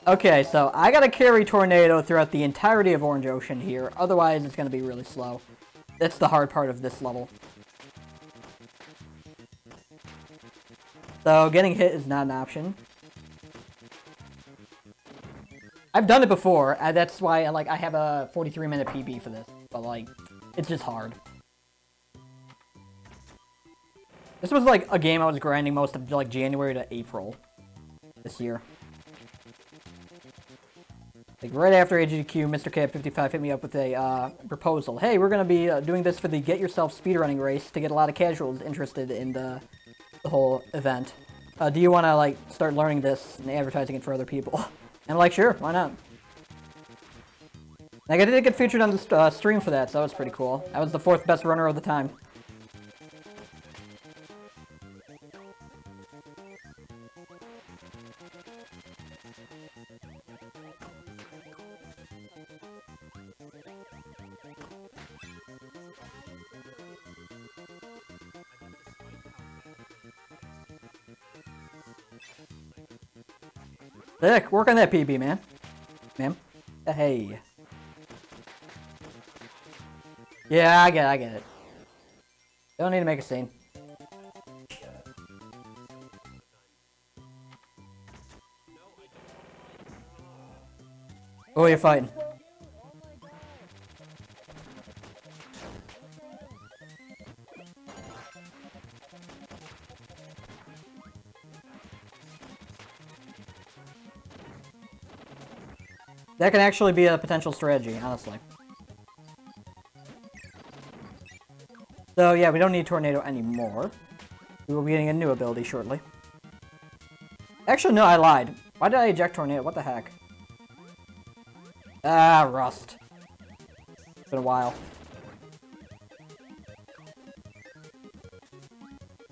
Okay, so I gotta carry Tornado throughout the entirety of Orange Ocean here, otherwise it's gonna be really slow. That's the hard part of this level. So getting hit is not an option. I've done it before, that's why I have a 43-minute PB for this, but like, it's just hard. This was like a game I was grinding most of like January to April this year. Like right after AGDQ, Mr. K55 hit me up with a proposal. Hey, we're gonna be doing this for the Get Yourself speedrunning race to get a lot of casuals interested in the whole event. Do you want to like start learning this and advertising it for other people? And I'm like, sure, why not? Like, I did get featured on the stream for that, so that was pretty cool. I was the 4th best runner of the time. Sick, work on that PB, man. Ma'am? Hey. Yeah, I get it. Don't need to make a scene. Oh, you're fighting. That can actually be a potential strategy, honestly. So yeah, we don't need Tornado anymore. We will be getting a new ability shortly. Actually, no, I lied. Why did I eject Tornado? What the heck? Ah, Rust. It's been a while.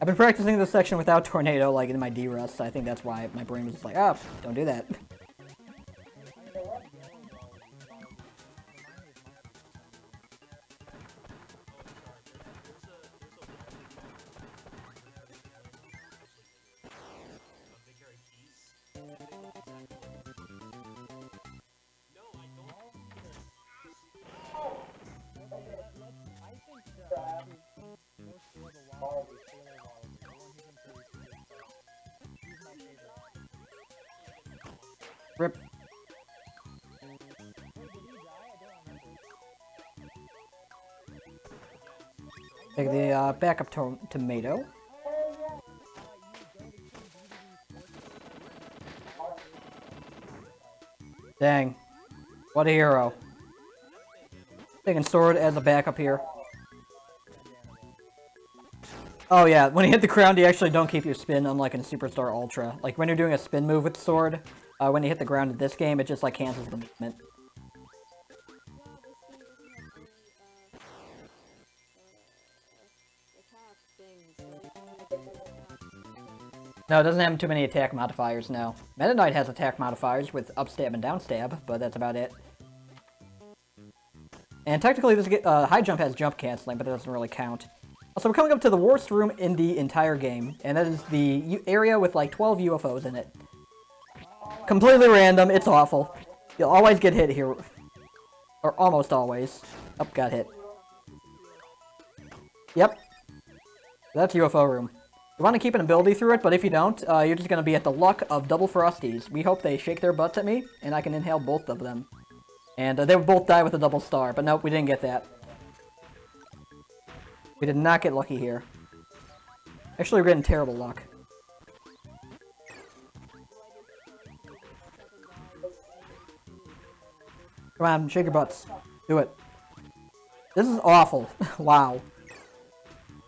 I've been practicing this section without Tornado, like in my D-Rust. I think that's why my brain was just like, oh, don't do that. Rip. Take the backup tomato. Dang. What a hero. Taking sword as a backup here. Oh yeah, when you hit the ground, you actually don't keep your spin, unlike in Superstar Ultra. Like, when you're doing a spin move with the sword, when you hit the ground in this game, it just, like, cancels the movement. No, it doesn't have too many attack modifiers, no. Meta Knight has attack modifiers with up stab and down stab, but that's about it. And technically, this high jump has jump canceling, but it doesn't really count. So we're coming up to the worst room in the entire game, and that is the area with like 12 UFOs in it. Completely random, it's awful. You'll always get hit here. Or almost always. Oh, got hit. Yep. That's UFO room. You want to keep an ability through it, but if you don't, you're just going to be at the luck of double Frosties. We hope they shake their butts at me, and I can inhale both of them. And they would both die with a double star, but nope, we didn't get that. We did not get lucky here. Actually, we're getting terrible luck. Come on, shake your butts. Do it. This is awful. Wow.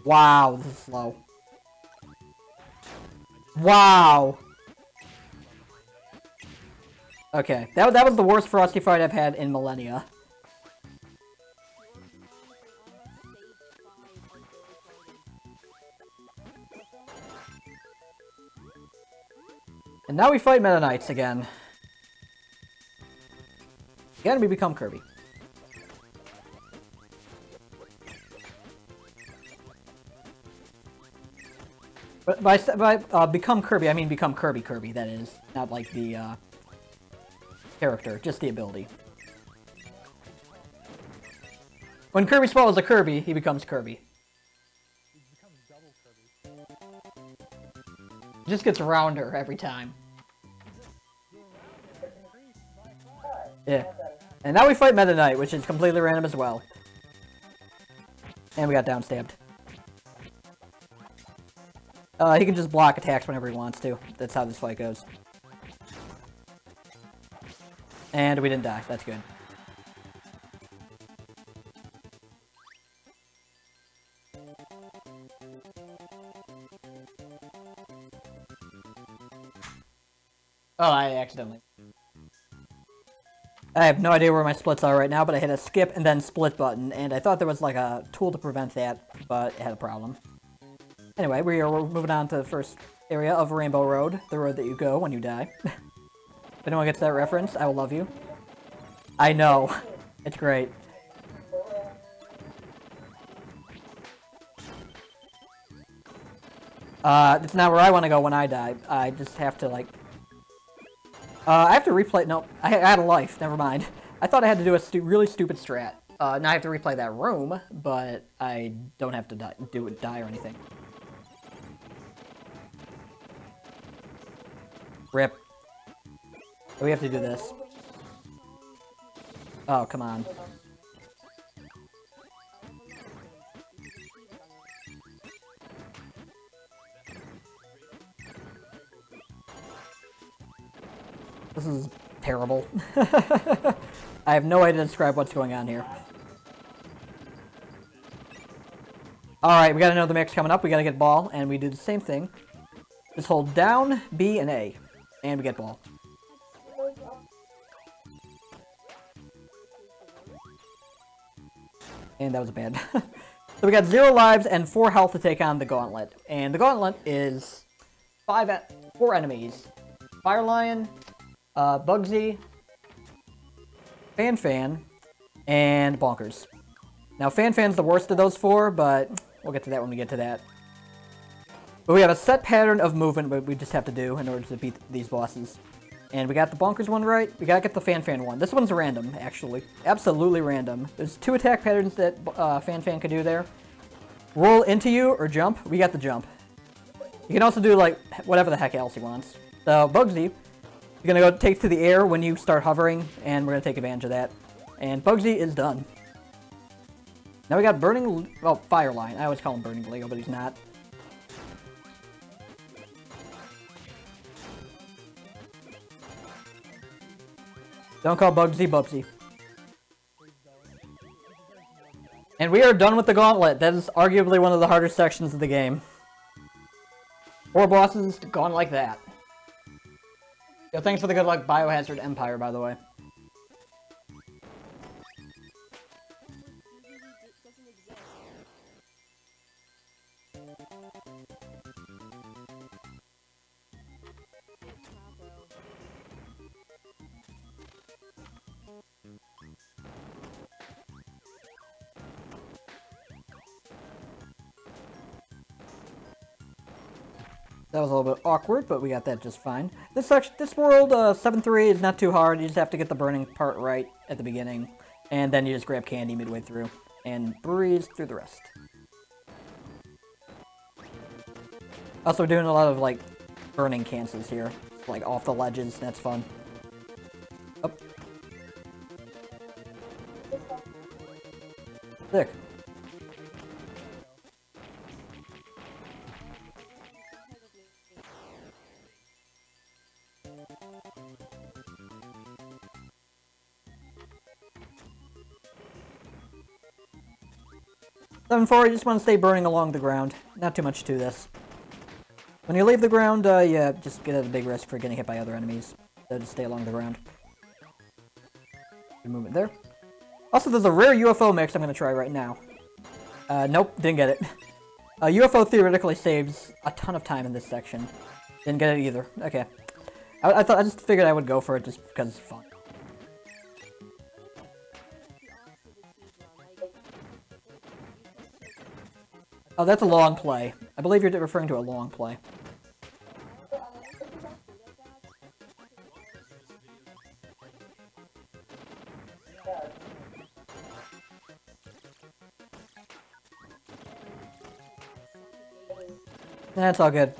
Wow, this is slow. Wow! Okay, that was the worst Frosty fight I've had in millennia. And now we fight Meta Knights again. Again, we become Kirby. But by become Kirby, I mean become Kirby, that is. Not like the, character, just the ability. When Kirby swallows a Kirby, he becomes Kirby. He becomes double Kirby. He just gets rounder every time. Yeah. And now we fight Meta Knight, which is completely random as well. And we got downstabbed. He can just block attacks whenever he wants to. That's how this fight goes. And we didn't die. That's good. Oh, I accidentally. I have no idea where my splits are right now, but I hit a skip and then split button, and I thought there was like a tool to prevent that, but it had a problem. Anyway, we're moving on to the first area of Rainbow Road, the road that you go when you die. If anyone gets that reference, I will love you. I know. It's great. It's not where I want to go when I die. I just have to, like... I have to replay... No, I had a life. Never mind. I thought I had to do a really stupid strat. Now I have to replay that room, but I don't have to die or anything. Rip. We have to do this. Oh, come on. This is terrible. I have no way to describe what's going on here. Alright, we got another mix coming up. We gotta get ball, and we do the same thing. Just hold down, B, and A. And we get ball. And that was bad. So we got 0 lives and 4 health to take on the Gauntlet. And the Gauntlet is 4 enemies. Fire Lion, Bugsy, Fan, and Bonkers. Now Fan's the worst of those 4, but we'll get to that when we get to that. But we have a set pattern of movement that we just have to do in order to beat these bosses. And we got the Bonkers one right. We gotta get the Fan one. This one's random, actually. Absolutely random. There's 2 attack patterns that Fan can do there. Roll into you or jump. We got the jump. You can also do, like, whatever the heck else he wants. So, Bugsy, you're gonna go take to the air when you start hovering, and we're gonna take advantage of that. And Bugsy is done. Now we got burning, well, Fireline. I always call him Burning Lego, but he's not. Don't call Bugsy Bubsy. And we are done with the gauntlet. That is arguably one of the hardest sections of the game. 4 bosses gone like that. Yo, thanks for the good luck, Biohazard Empire, by the way. That was a little bit awkward, but we got that just fine. This world, 7-3 is not too hard. You just have to get the burning part right at the beginning. And then you just grab candy midway through. And breeze through the rest. Also, we're doing a lot of, like, burning cancels here. Like, off the ledges. That's fun. Oh. Sick. 7-4, you just want to stay burning along the ground. Not too much to this. When you leave the ground, yeah, just get at a big risk for getting hit by other enemies. So just stay along the ground. Good movement there. Also, there's a rare UFO mix I'm going to try right now. Nope, didn't get it. UFO theoretically saves a ton of time in this section. Didn't get it either. Okay. I just figured I would go for it just because it's fun. Oh, that's a long play. I believe you're referring to a long play. That's all good.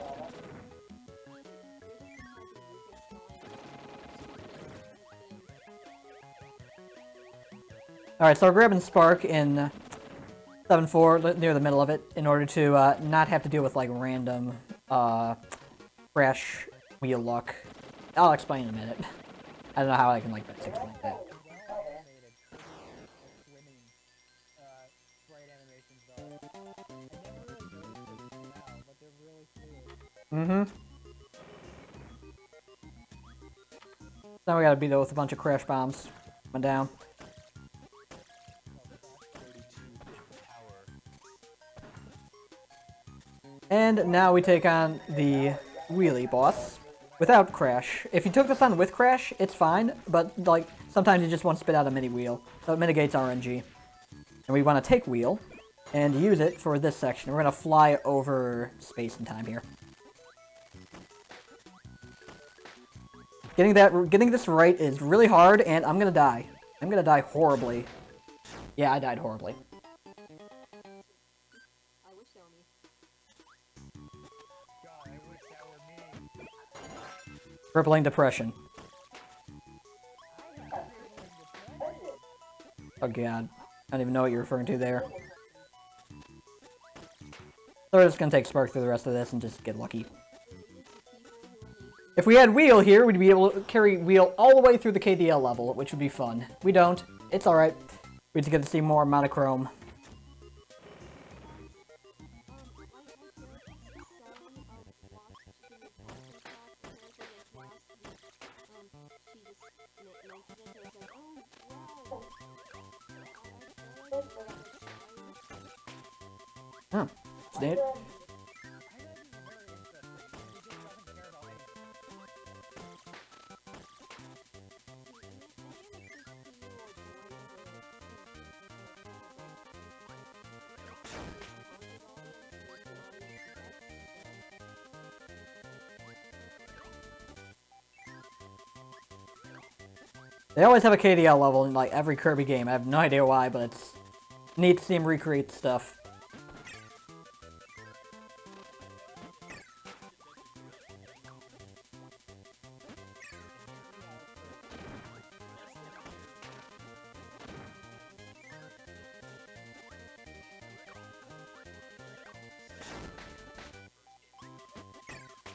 Alright, so we're grabbing Spark in 7-4, near the middle of it, in order to not have to deal with, like, random crash wheel luck. I'll explain in a minute. I don't know how I can, like, best explain that. Mm-hmm. Now we gotta beat it with a bunch of crash bombs. Coming down. And now we take on the wheelie boss without Crash. If you took this on with Crash, it's fine, but like sometimes you just want to spit out a mini wheel, so it mitigates RNG. And we want to take wheel and use it for this section. We're gonna fly over space and time here. Getting this right is really hard, and I'm gonna die. I'm gonna die horribly. Yeah, I died horribly. Crippling depression. Oh god. I don't even know what you're referring to there. So we're just gonna take Spark through the rest of this and just get lucky. If we had Wheel here, we'd be able to carry Wheel all the way through the KDL level, which would be fun. We don't. It's alright. We just get to see more monochrome. Huh. Stay. They always have a KDL level in like every Kirby game. I have no idea why, but it's neat to see them recreate stuff.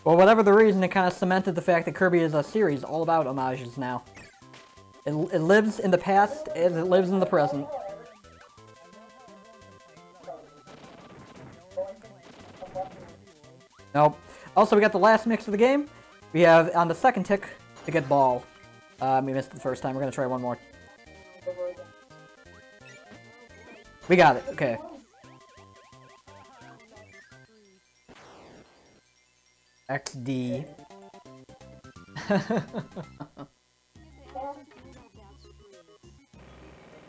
Well, whatever the reason, it kind of cemented the fact that Kirby is a series all about homages now. It lives in the past as it lives in the present. Nope. Also, we got the last mix of the game. We have, on the second tick, to get ball. We missed it the first time. We're going to try one more. We got it. Okay. XD.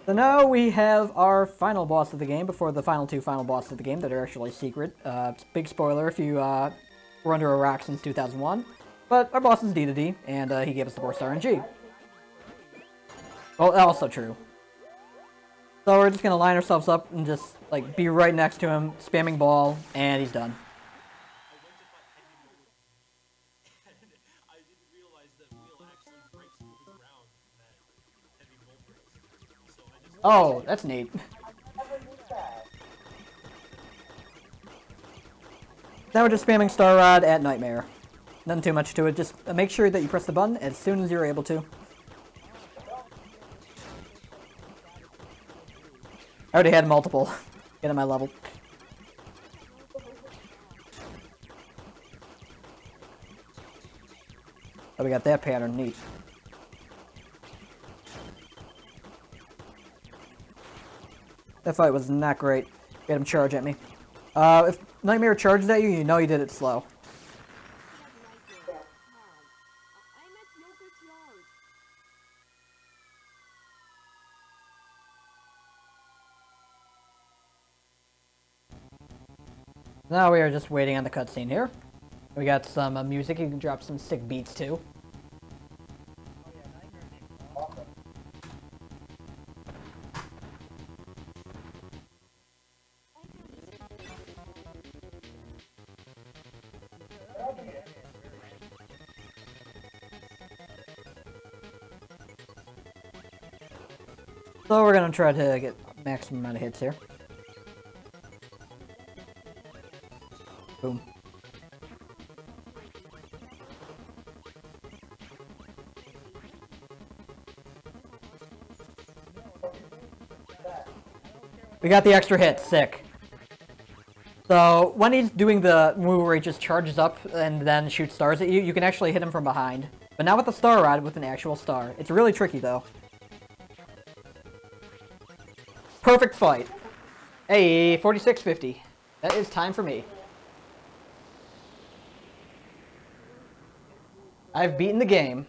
So now we have our final boss of the game before the final two final bosses of the game that are actually secret. Big spoiler if you were under a rock since 2001. But our boss is D2D, and he gave us the 4-star RNG. Well, also true. So we're just going to line ourselves up and just like be right next to him, spamming ball, and he's done. Oh, that's neat. Now we're just spamming Star Rod at Nightmare. Nothing too much to it, just make sure that you press the button as soon as you're able to. I already had multiple. Get at my level. Oh, we got that pattern, neat. That fight was not great. Get him charge at me. If Nightmare charges at you, you know you did it slow. Now we are just waiting on the cutscene here. We got some music, you can drop some sick beats too. So we're gonna try to get maximum amount of hits here. Boom. We got the extra hit, sick. So when he's doing the move where he just charges up and then shoots stars at you, you can actually hit him from behind. But not with the star rod, with an actual star. It's really tricky though. Perfect fight. Hey, 4650. That is time for me. I've beaten the game.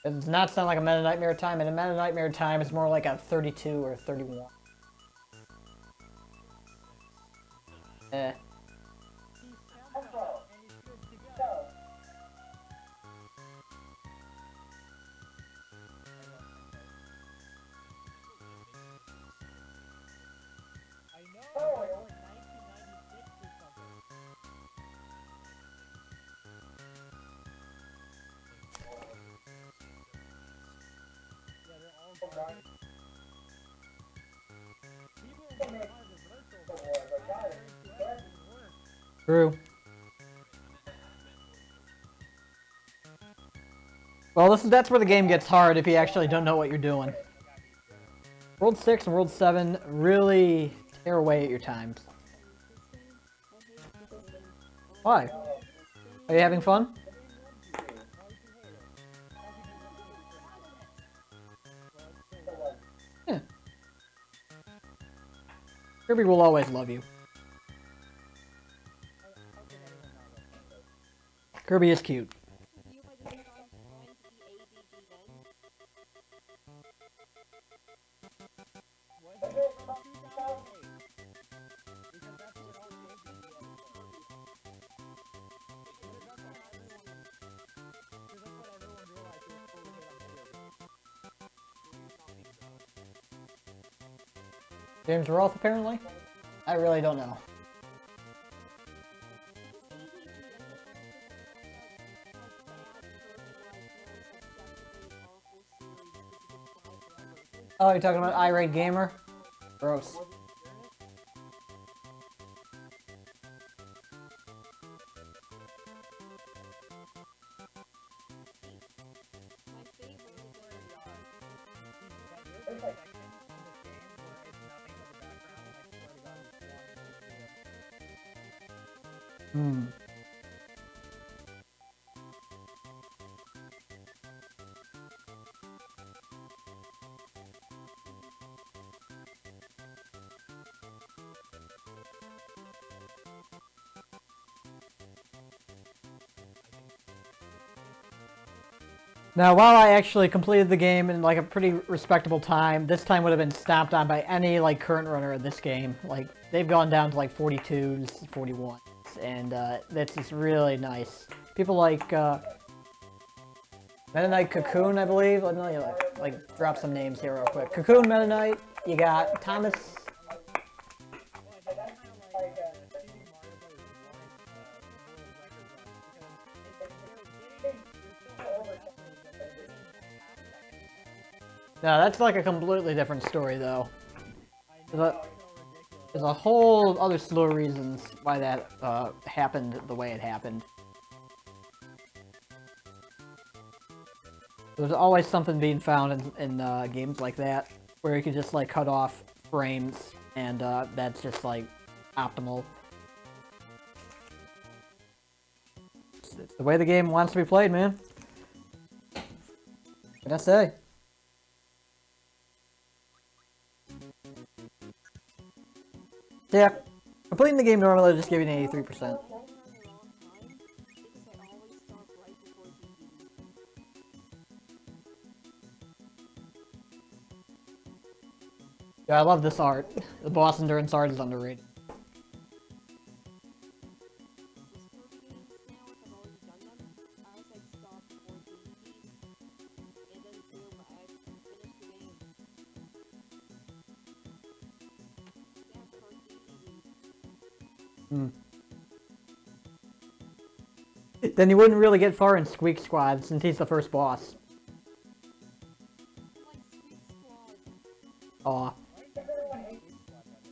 It does not sound like a Meta Nightmare time, and a Meta Nightmare time is more like a 32 or 31. Eh. True. Well, that's where the game gets hard if you actually don't know what you're doing. World 6 and World 7 really tear away at your times. Why? Are you having fun? Yeah. Kirby will always love you. Kirby is cute. James Rolfe, apparently? I really don't know. Oh, you're talking about Irate Gamer? Gross. Hmm. Now, while I actually completed the game in like a pretty respectable time, this time would have been stomped on by any like current runner of this game. Like they've gone down to like 42s, 41s, and that's just really nice. People like Meta Knight Cocoon, I believe. Let me like drop some names here real quick. Cocoon, Meta Knight. You got Thomas. No, that's like a completely different story, though. There's a whole other slew of reasons why that happened the way it happened. There's always something being found in games like that, where you can just like cut off frames, and that's just like optimal. It's the way the game wants to be played, man. What can I say? Yeah, completing the game normally will just give you an 83%. Yeah, I love this art. The boss endurance art is underrated. Hmm. Then you wouldn't really get far in Squeak Squad since he's the first boss. Aw.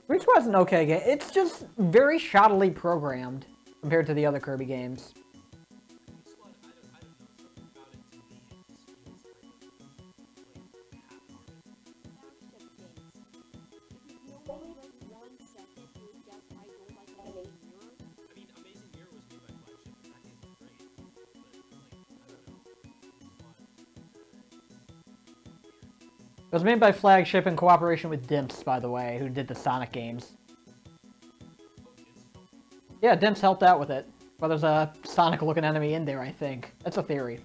Squeak Squad's an okay game. It's just very shoddily programmed compared to the other Kirby games. It was made by Flagship in cooperation with Dimps, by the way, who did the Sonic games. Yeah, Dimps helped out with it. Well, there's a Sonic-looking enemy in there, I think. That's a theory.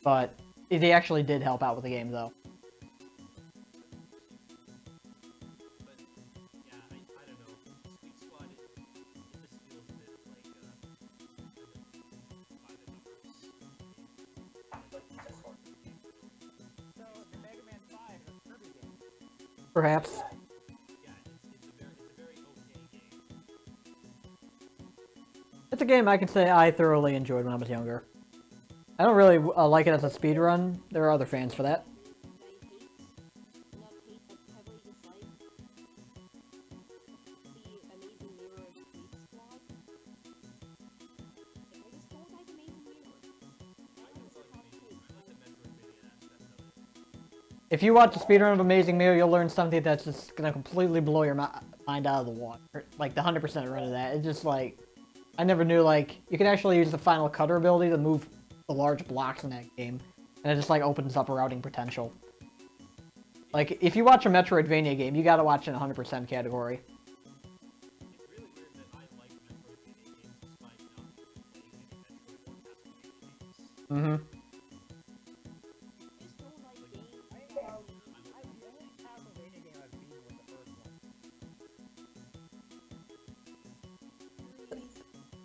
But they actually did help out with the game, though. Perhaps. It's a game I can say I thoroughly enjoyed when I was younger. I don't really like it as a speedrun. There are other fans for that. If you watch a speedrun of Amazing Mirror, you'll learn something that's just gonna completely blow your mind out of the water. Like the 100% run of that. It's just like, I never knew like, you can actually use the Final Cutter ability to move the large blocks in that game. And it just like opens up routing potential. Like, if you watch a Metroidvania game, you gotta watch in 100% category. Mm-hmm.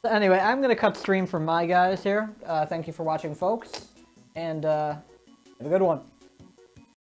Anyway, I'm gonna cut stream from my guys here. Thank you for watching, folks, and have a good one.